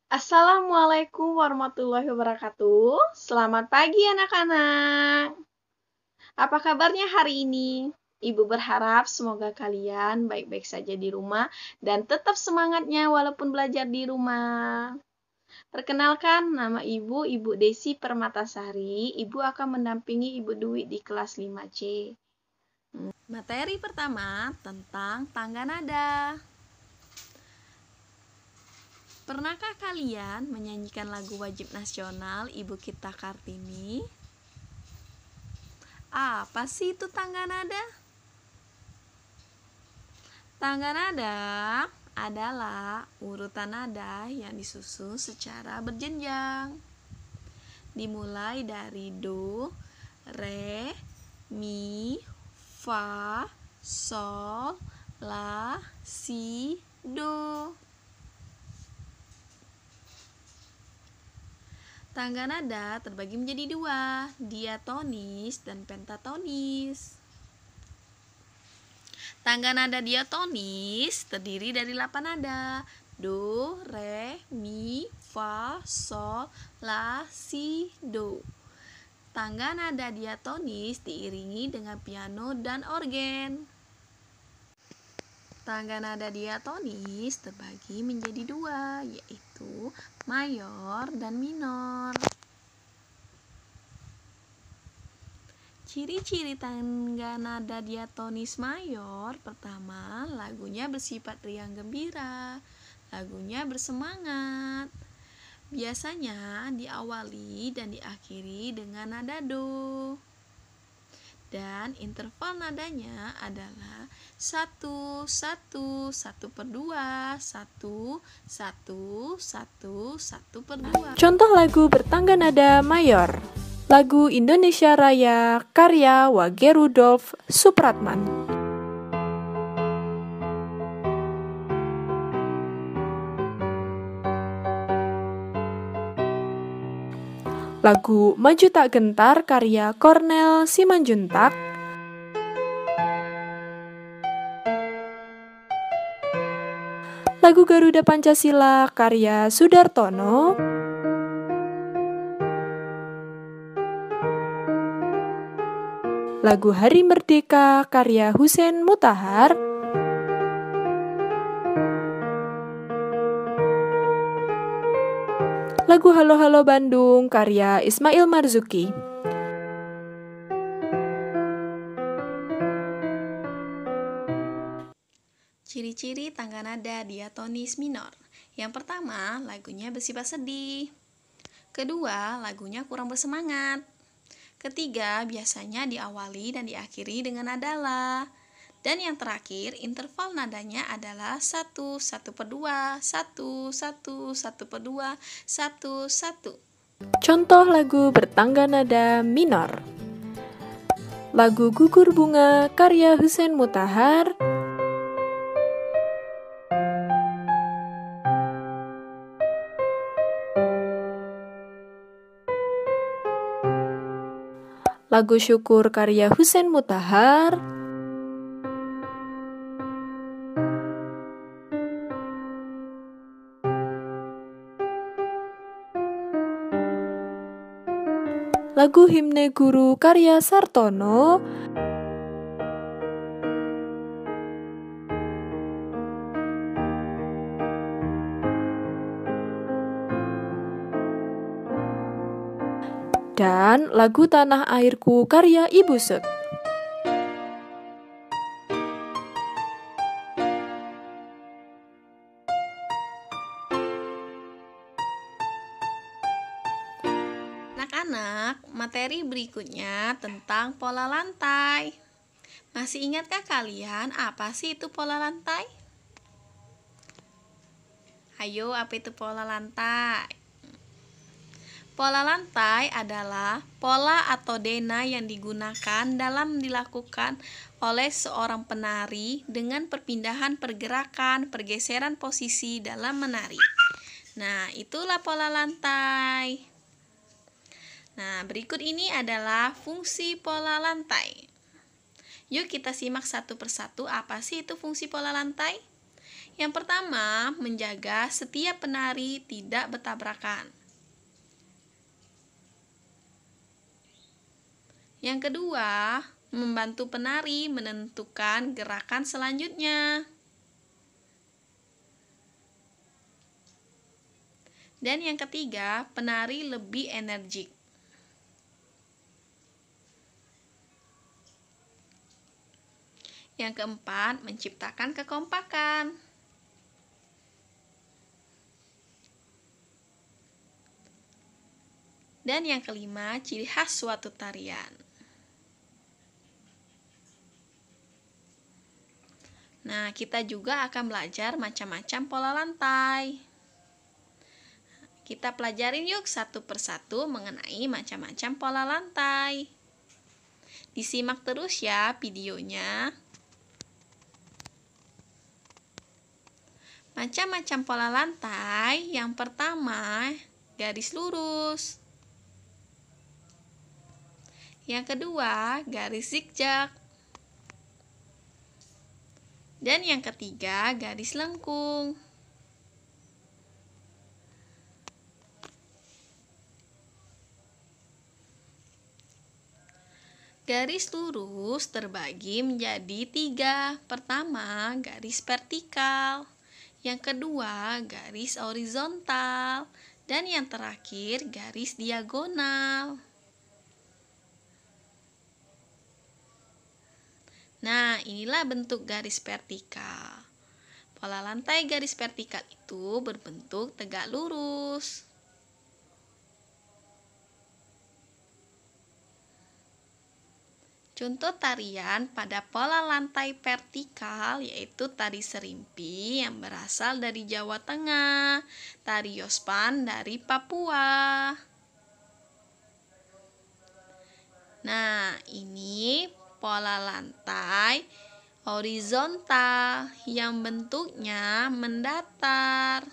Assalamualaikum warahmatullahi wabarakatuh. Selamat pagi anak-anak. Apa kabarnya hari ini? Ibu berharap semoga kalian baik-baik saja di rumah dan tetap semangatnya walaupun belajar di rumah. Perkenalkan, nama Ibu Desi Permatasari. Ibu akan mendampingi Ibu Dwi di kelas 5C. Materi pertama tentang tangga nada. Pernahkah kalian menyanyikan lagu wajib nasional Ibu Kita Kartini? Apa sih itu tangga nada? Tangga nada adalah urutan nada yang disusun secara berjenjang. Dimulai dari do, re, mi, fa, sol, la, si, do. Tangga nada terbagi menjadi dua, diatonis dan pentatonis. Tangga nada diatonis terdiri dari 8 nada, do, re, mi, fa, sol, la, si, do. Tangga nada diatonis diiringi dengan piano dan organ. Tangga nada diatonis terbagi menjadi dua, yaitu mayor dan minor. Ciri-ciri tangga nada diatonis mayor: pertama, lagunya bersifat riang gembira, lagunya bersemangat. Biasanya diawali dan diakhiri dengan nada do. Dan interval nadanya adalah 1, 1, 1 per 2, 1, 1, 1, 1 per 2. Contoh lagu bertangga nada mayor. Lagu Indonesia Raya karya Wage Rudolf Supratman. Lagu Maju Tak Gentar karya Cornel Simanjuntak. Lagu Garuda Pancasila karya Sudartono. Lagu Hari Merdeka karya Hussein Mutahar. Lagu Halo Halo Bandung karya Ismail Marzuki. Ciri-ciri tangga nada diatonis minor. Yang pertama, lagunya bersifat sedih. Kedua, lagunya kurang bersemangat. Ketiga, biasanya diawali dan diakhiri dengan nada la. Dan yang terakhir, interval nadanya adalah 1, 1 per 2, 1, 1, 1 per 2, 1, 1. Contoh lagu bertangga nada minor. Lagu Gugur Bunga karya Hussein Mutahar. Lagu Syukur karya Hussein Mutahar. Lagu Himne Guru karya Sartono. Dan lagu Tanah Airku karya Ibu Sut. Anak-anak, materi berikutnya tentang pola lantai. Masih ingatkah kalian apa sih itu pola lantai? Ayo, apa itu pola lantai? Pola lantai adalah pola atau dena yang digunakan dalam dilakukan oleh seorang penari dengan perpindahan pergerakan, pergeseran posisi dalam menari. Nah, itulah pola lantai. Nah, berikut ini adalah fungsi pola lantai. Yuk kita simak satu persatu apa sih itu fungsi pola lantai. Yang pertama, menjaga setiap penari tidak bertabrakan. Yang kedua, membantu penari menentukan gerakan selanjutnya. Dan yang ketiga, penari lebih energik. Yang keempat, menciptakan kekompakan. Dan yang kelima, ciri khas suatu tarian. Nah, kita juga akan belajar macam-macam pola lantai. Kita pelajarin yuk satu persatu mengenai macam-macam pola lantai. Disimak terus ya videonya. Macam-macam pola lantai. Yang pertama, garis lurus. Yang kedua, garis zigzag. Dan yang ketiga, garis lengkung. Garis lurus terbagi menjadi 3. Pertama, garis vertikal. Yang kedua, garis horizontal. Dan yang terakhir, garis diagonal. Nah, inilah bentuk garis vertikal. Pola lantai garis vertikal itu berbentuk tegak lurus. Contoh tarian pada pola lantai vertikal yaitu tari serimpi yang berasal dari Jawa Tengah, tari yospan dari Papua. Nah, ini pola lantai horizontal yang bentuknya mendatar.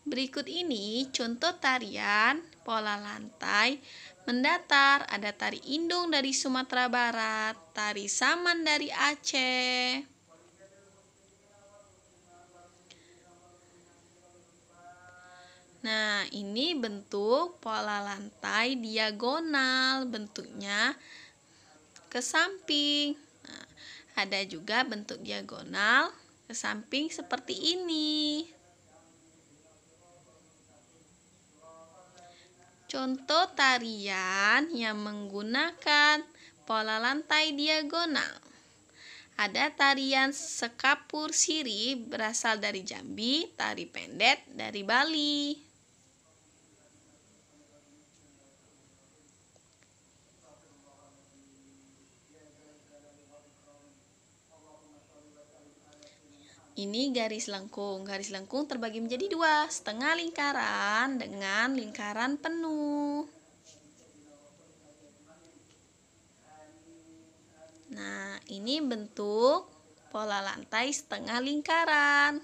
Berikut ini contoh tarian pola lantai mendatar. Ada tari indung dari Sumatera Barat, tari saman dari Aceh. Nah, ini bentuk pola lantai diagonal, bentuknya ke samping. Nah, ada juga bentuk diagonal ke samping seperti ini. Contoh tarian yang menggunakan pola lantai diagonal. Ada tarian sekapur siri berasal dari Jambi, tari pendet dari Bali. Ini garis lengkung. Garis lengkung terbagi menjadi 2, setengah lingkaran dengan lingkaran penuh. Nah, ini bentuk pola lantai setengah lingkaran.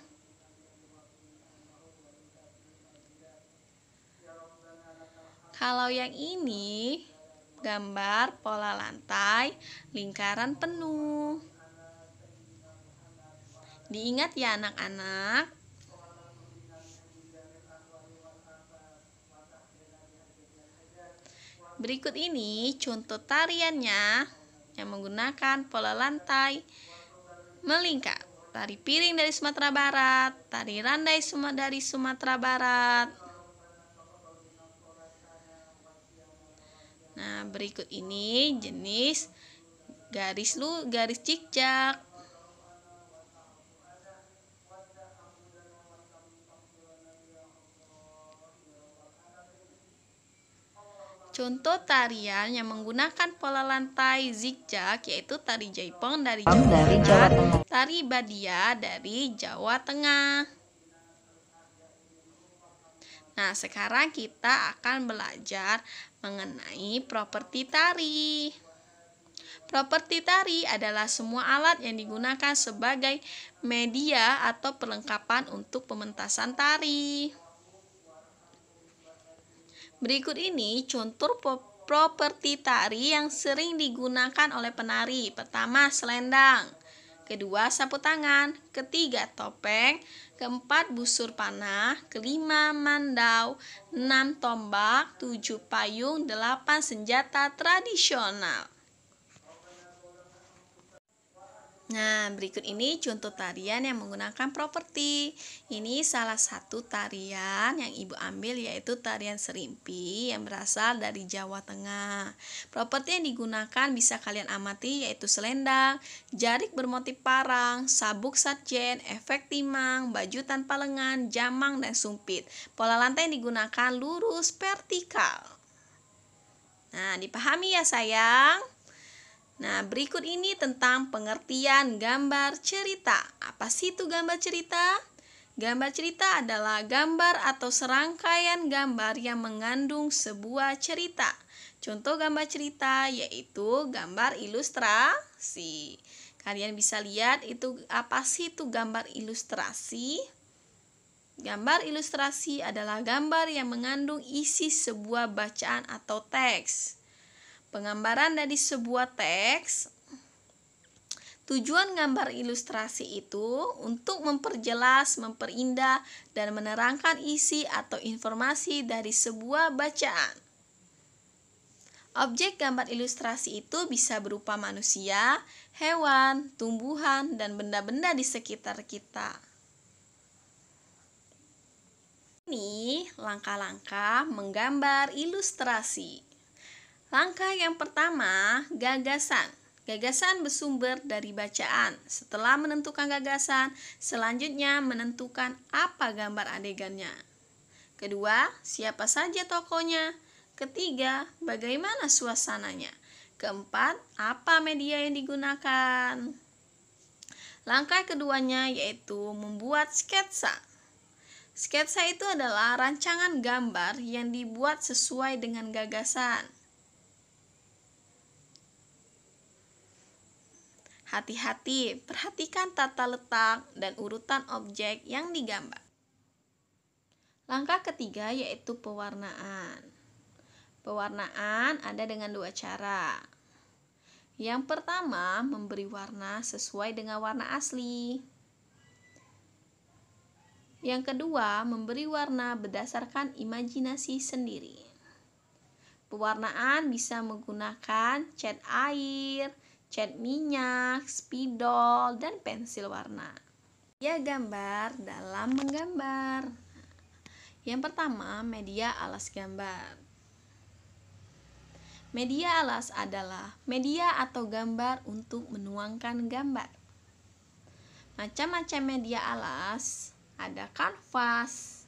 Kalau yang ini gambar pola lantai lingkaran penuh. Diingat ya anak-anak. Berikut ini contoh tariannya yang menggunakan pola lantai melingkar. Tari piring dari Sumatera Barat, tari randai dari Sumatera Barat. Nah, berikut ini jenis garis zigzag. Contoh tarian yang menggunakan pola lantai zigzag yaitu tari jaipong dari Jawa Tengah, tari badia dari Jawa Tengah. Nah, sekarang kita akan belajar mengenai properti tari. Properti tari adalah semua alat yang digunakan sebagai media atau perlengkapan untuk pementasan tari. Berikut ini contoh properti tari yang sering digunakan oleh penari. Pertama, selendang. Kedua, sapu tangan. Ketiga, topeng. Keempat, busur panah. Kelima, mandau. 6, tombak. 7, payung. 8, senjata tradisional. Nah, berikut ini contoh tarian yang menggunakan properti. Ini salah satu tarian yang Ibu ambil, yaitu tarian serimpi yang berasal dari Jawa Tengah. Properti yang digunakan bisa kalian amati, yaitu selendang, jarik bermotif parang, sabuk satjen, efek timang, baju tanpa lengan, jamang, dan sumpit. Pola lantai yang digunakan lurus vertikal. Nah, dipahami ya sayang? Nah, berikut ini tentang pengertian gambar cerita. Apa sih itu gambar cerita? Gambar cerita adalah gambar atau serangkaian gambar yang mengandung sebuah cerita. Contoh gambar cerita yaitu gambar ilustrasi. Kalian bisa lihat itu apa sih itu gambar ilustrasi? Gambar ilustrasi adalah gambar yang mengandung isi sebuah bacaan atau teks. Penggambaran dari sebuah teks. Tujuan gambar ilustrasi itu untuk memperjelas, memperindah, dan menerangkan isi atau informasi dari sebuah bacaan. Objek gambar ilustrasi itu bisa berupa manusia, hewan, tumbuhan, dan benda-benda di sekitar kita. Ini langkah-langkah menggambar ilustrasi. Langkah yang pertama, gagasan. Gagasan bersumber dari bacaan. Setelah menentukan gagasan, selanjutnya menentukan apa gambar adegannya. Kedua, siapa saja tokohnya. Ketiga, bagaimana suasananya. Keempat, apa media yang digunakan. Langkah keduanya yaitu membuat sketsa. Sketsa itu adalah rancangan gambar yang dibuat sesuai dengan gagasan. Hati-hati, perhatikan tata letak dan urutan objek yang digambar. Langkah ketiga yaitu pewarnaan. Pewarnaan ada dengan dua cara. Yang pertama, memberi warna sesuai dengan warna asli. Yang kedua, memberi warna berdasarkan imajinasi sendiri. Pewarnaan bisa menggunakan cat air, cat minyak, spidol, dan pensil warna. Ya, gambar dalam menggambar. Yang pertama, media alas gambar. Media alas adalah media atau gambar untuk menuangkan gambar. Macam-macam media alas, ada kanvas,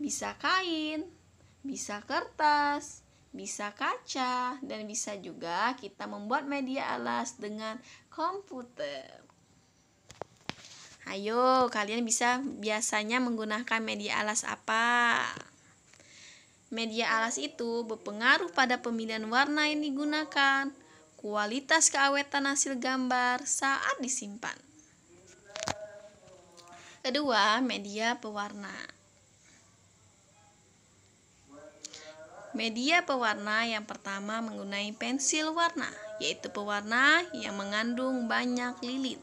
bisa kain, bisa kertas, bisa kaca, dan bisa juga kita membuat media alas dengan komputer. Ayo, kalian biasanya menggunakan media alas apa? Media alas itu berpengaruh pada pemilihan warna yang digunakan, kualitas keawetan hasil gambar saat disimpan. Kedua, media pewarna. Media pewarna yang pertama menggunakan pensil warna, yaitu pewarna yang mengandung banyak lilin.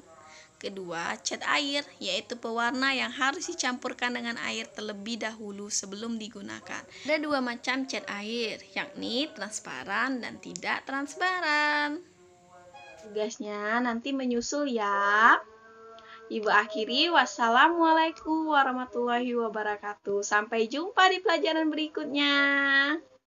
Kedua, cat air, yaitu pewarna yang harus dicampurkan dengan air terlebih dahulu sebelum digunakan. Ada dua macam cat air, yakni transparan dan tidak transparan. Tugasnya nanti menyusul ya. Ibu akhiri, wassalamualaikum warahmatullahi wabarakatuh. Sampai jumpa di pelajaran berikutnya.